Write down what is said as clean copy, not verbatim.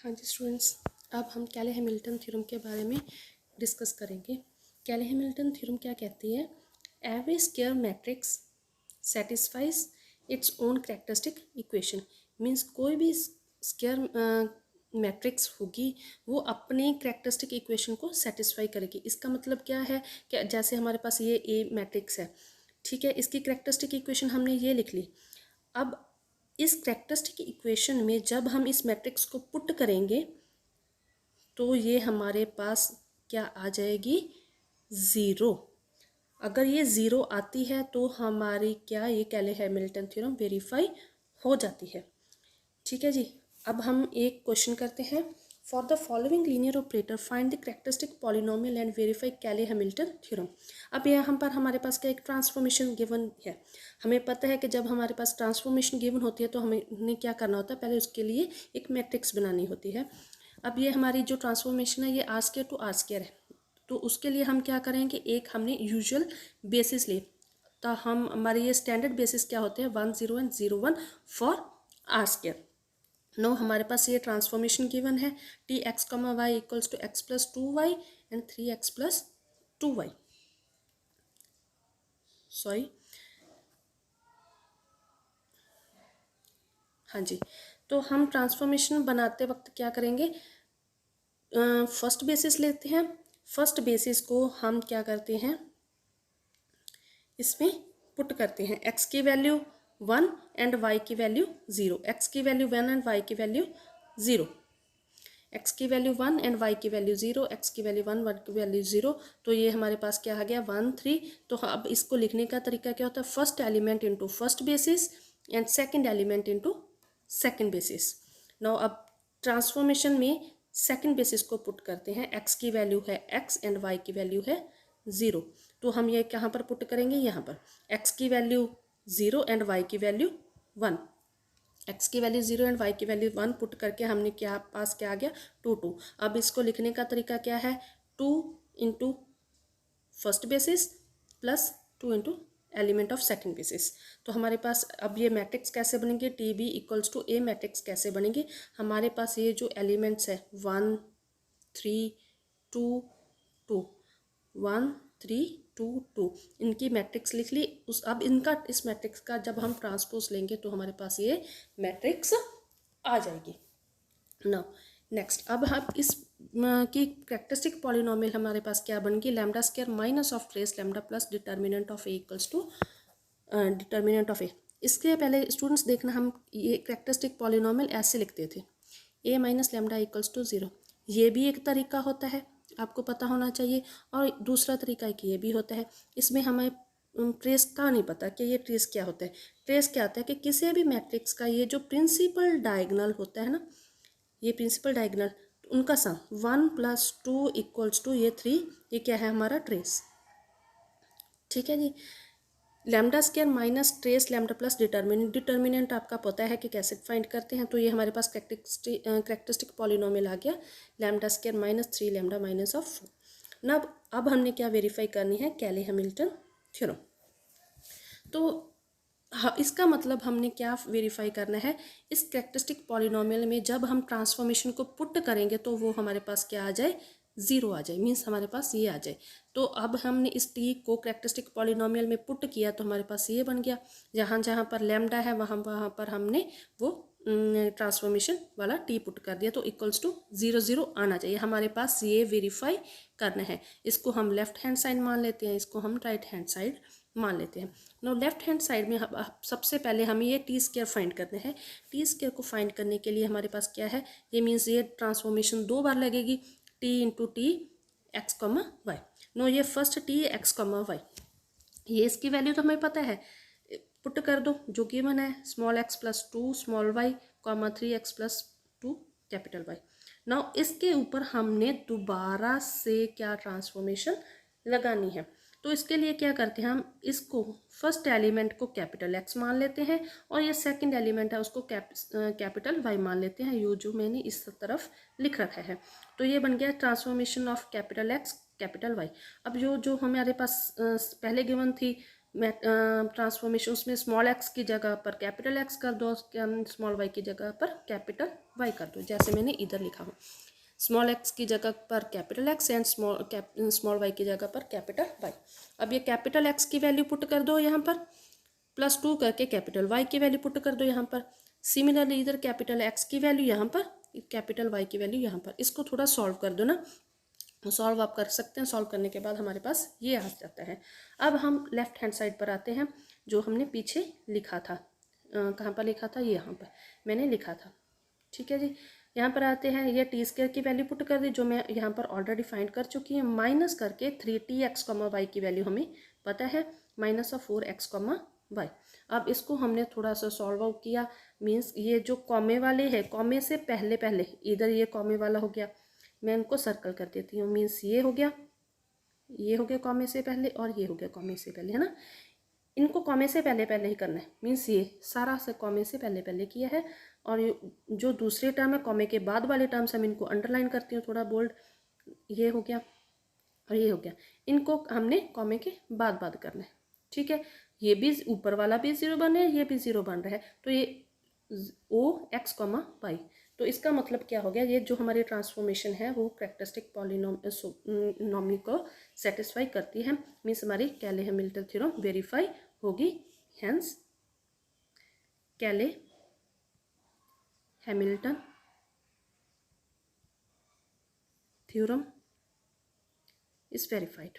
हाँ जी स्टूडेंट्स, अब हम कैले-हैमिल्टन थ्योरम के बारे में डिस्कस करेंगे। कैले-हैमिल्टन थ्योरम क्या कहती है? Every square matrix satisfies its own characteristic equation. Means कोई भी स्क्वायर मैट्रिक्स होगी वो अपने कैरेक्टरिस्टिक इक्वेशन को सेटिस्फाई करेगी। इसका मतलब क्या है कि जैसे हमारे पास ये ए मैट्रिक्स है, ठीक है, इसकी कैरेक्टरिस्टिक इक्वेशन हमने ये लिख ली। अब इस कैरेक्टरिस्टिक इक्वेशन में जब हम इस मैट्रिक्स को पुट करेंगे तो ये हमारे पास क्या आ जाएगी? ज़ीरो। अगर ये ज़ीरो आती है तो हमारी क्या ये कैले-हैमिल्टन थ्योरम वेरीफाई हो जाती है। ठीक है जी। अब हम एक क्वेश्चन करते हैं। For the following linear operator find the characteristic polynomial and verify Cayley Hamilton theorem. अब यहाँ पर हमारे पास क्या एक ट्रांसफॉर्मेशन गिवन है। हमें पता है कि जब हमारे पास ट्रांसफॉर्मेशन गिवन होती है तो हमें क्या करना होता है, पहले उसके लिए एक मैट्रिक्स बनानी होती है। अब ये हमारी जो ट्रांसफॉर्मेशन है ये R square to R square है, तो उसके लिए हम क्या करेंगे, एक हमने यूजुअल बेसिस ले, तो हम हमारे ये स्टैंडर्ड बेसिस क्या होते हैं 1 0 1 0 1 फॉर आर स्क्वायर। नो हमारे पास ये ट्रांसफॉर्मेशन गिवन है T x comma y equals to x plus 2y and 3x plus 2y। Sorry, हाँ जी। तो हम ट्रांसफॉर्मेशन बनाते वक्त क्या करेंगे, फर्स्ट बेसिस लेते हैं। फर्स्ट बेसिस को हम क्या करते हैं, इसमें पुट करते हैं। x की वैल्यू 1 एंड y की वैल्यू 0। x की वैल्यू 1 एंड y की वैल्यू 0। x की वैल्यू 1 एंड y की वैल्यू 0, x की वैल्यू 1 y की वैल्यू 0। तो ये हमारे पास क्या आ गया 1 3। तो अब इसको लिखने का तरीका क्या होता है, first element into first basis and second element into second basis. Now अब ट्रांसफॉर्मेशन में सेकेंड बेसिस को पुट करते हैं। x की वैल्यू है x एंड y की वैल्यू है 0। तो हम ये कहाँ पर पुट करेंगे, यहाँ पर x की वैल्यू 0 एंड y की वैल्यू 1। x की वैल्यू 0 एंड y की वैल्यू 1 पुट करके हमने क्या पास क्या आ गया 2 2। अब इसको लिखने का तरीका क्या है, 2 into first basis plus 2 into element of second basis. तो हमारे पास अब ये मैट्रिक्स कैसे बनेंगे, T B equals to A matrix कैसे बनेंगे। हमारे पास ये जो एलिमेंट्स है 1 3 2 2 1 3 2 2, इनकी मैट्रिक्स लिख ली। अब इनका इस मैट्रिक्स का जब हम ट्रांसपोज लेंगे तो हमारे पास ये मैट्रिक्स आ जाएगी। नाउ नेक्स्ट, अब हम इस की कैरेक्टरिस्टिक पॉलिनोमियल हमारे पास क्या बन गई, lambda square minus of trace lambda plus determinant of A equals to determinant of A. इसके पहले स्टूडेंट्स देखना, हम ये कैरेक्टरिस्टिक पॉलिनोमियल ऐसे लिखते थे, ए माइनस लैम्डा इक्वल्स टू 0। ये भी एक तरीका होता है, आपको पता होना चाहिए। और दूसरा तरीका एक ये भी होता है, इसमें हमें ट्रेस का नहीं पता कि ये ट्रेस क्या होता है। ट्रेस क्या होता है कि किसी भी मैट्रिक्स का ये जो प्रिंसिपल डायगोनल होता है ना, ये प्रिंसिपल डायगोनल उनका सम 1 + 2 इक्वल्स टू ये 3, ये क्या है हमारा ट्रेस। ठीक है जी। Lambda square minus trace lambda plus determinant. Determinant आपका पता है कि कैसे फाइंड करते हैं, तो ये हमारे पास कैरेक्टरिस्टिक पॉलिनोमियल आ गया lambda square minus 3 lambda minus of 4। अब हमने क्या वेरीफाई करनी है, कैले-हैमिल्टन थ्योरम। तो हाँ, इसका मतलब हमने क्या वेरीफाई करना है, इस कैरेक्टरिस्टिक पॉलिनोमियल में जब हम ट्रांसफॉर्मेशन को पुट करेंगे तो वो हमारे पास क्या आ जाए, 0 आ जाए। मीन्स हमारे पास ये आ जाए। तो अब हमने इस टी को कैरेक्टरिस्टिक पॉलिनोमियल में पुट किया तो हमारे पास ये बन गया। जहाँ जहाँ पर लैम्डा है वहाँ पर हमने वो ट्रांसफॉर्मेशन वाला टी पुट कर दिया, तो इक्वल्स टू 0 0 आना चाहिए। हमारे पास ये वेरीफाई करना है। इसको हम लेफ्ट हैंड साइड मान लेते हैं, इसको हम राइट हैंड साइड मान लेते हैं। नो लेफ्ट हैंड साइड में सबसे पहले हमें ये टी स्क्वायर फाइंड करना है। टी स्क्वायर को फाइंड करने के लिए हमारे पास क्या है, ये मीन्स ये ट्रांसफॉर्मेशन 2 बार लगेगी, T into T x comma Y. No ये first T x comma Y, ये इसकी वैल्यू तो हमें पता है, पुट कर दो जो गिवन है, small x plus 2 small y comma 3x plus 2 capital Y. Now इसके ऊपर हमने दोबारा से क्या ट्रांसफॉर्मेशन लगानी है। तो इसके लिए क्या करते हैं, हम इसको फर्स्ट एलिमेंट को कैपिटल एक्स मान लेते हैं और ये सेकंड एलिमेंट है उसको कैपिटल वाई मान लेते हैं, यो जो मैंने इस तरफ लिख रखा है। तो ये बन गया transformation of capital X capital Y. अब जो हमारे पास पहले गिवन थी ट्रांसफॉर्मेशन उसमें स्मॉल एक्स की जगह पर कैपिटल एक्स कर दो, स्मॉल वाई की जगह पर कैपिटल वाई कर दो, जैसे मैंने इधर लिखा हूँ स्मॉल एक्स की जगह पर capital X and small y की जगह पर कैपिटल वाई। अब ये कैपिटल एक्स की वैल्यू पुट कर दो यहाँ पर, +2 करके कैपिटल वाई की वैल्यू पुट कर दो यहाँ पर। सिमिलरली इधर कैपिटल एक्स की वैल्यू यहाँ पर, कैपिटल वाई की वैल्यू यहाँ पर। इसको थोड़ा सॉल्व कर दो ना, सॉल्व आप कर सकते हैं। सॉल्व करने के बाद हमारे पास ये आ जाता है। अब हम लेफ्ट हैंड साइड पर आते हैं, जो हमने पीछे लिखा था, कहाँ पर लिखा था, ये यहाँ पर मैंने लिखा था, ठीक है जी। यहाँ पर आते हैं, ये टी स्क्वायर की वैल्यू पुट कर दी, जो मैं यहाँ पर ऑलरेडी फाइंड कर चुकी हूँ, माइनस करके 3t(x, y) की वैल्यू हमें पता है, -4x, y। अब इसको हमने थोड़ा सा सॉल्व आउट किया, मीन्स ये जो कॉमे वाले हैं, कॉमे से पहले पहले इधर ये कॉमे वाला हो गया, मैं इनको सर्कल कर देती हूँ, मीन्स ये हो गया, ये हो गया कॉमे से पहले, और ये हो गया कॉमे से पहले, है ना। इनको कॉमे से पहले पहले ही करना है, मीन्स ये सारा से कॉमे से पहले पहले किया है। और जो दूसरे टर्म है कॉमे के बाद वाले टर्म्स, हम इनको अंडरलाइन करती हूँ थोड़ा बोल्ड, ये हो गया और ये हो गया, इनको हमने कॉमे के बाद बाद करना है, ठीक है। ये भी ऊपर वाला भी 0 बन रहा है, ये भी 0 बन रहा है, तो ये OX, Y। तो इसका मतलब क्या हो गया, ये जो हमारी ट्रांसफॉर्मेशन है वो कैरेक्टरिस्टिक पॉलिनॉमी को सेटिस्फाई करती है, मीन्स हमारी कैले हैमिल्टन थ्योरम वेरीफाई होगी। हेंस कैले हैमिल्टन थ्योरम इज वेरीफाइड।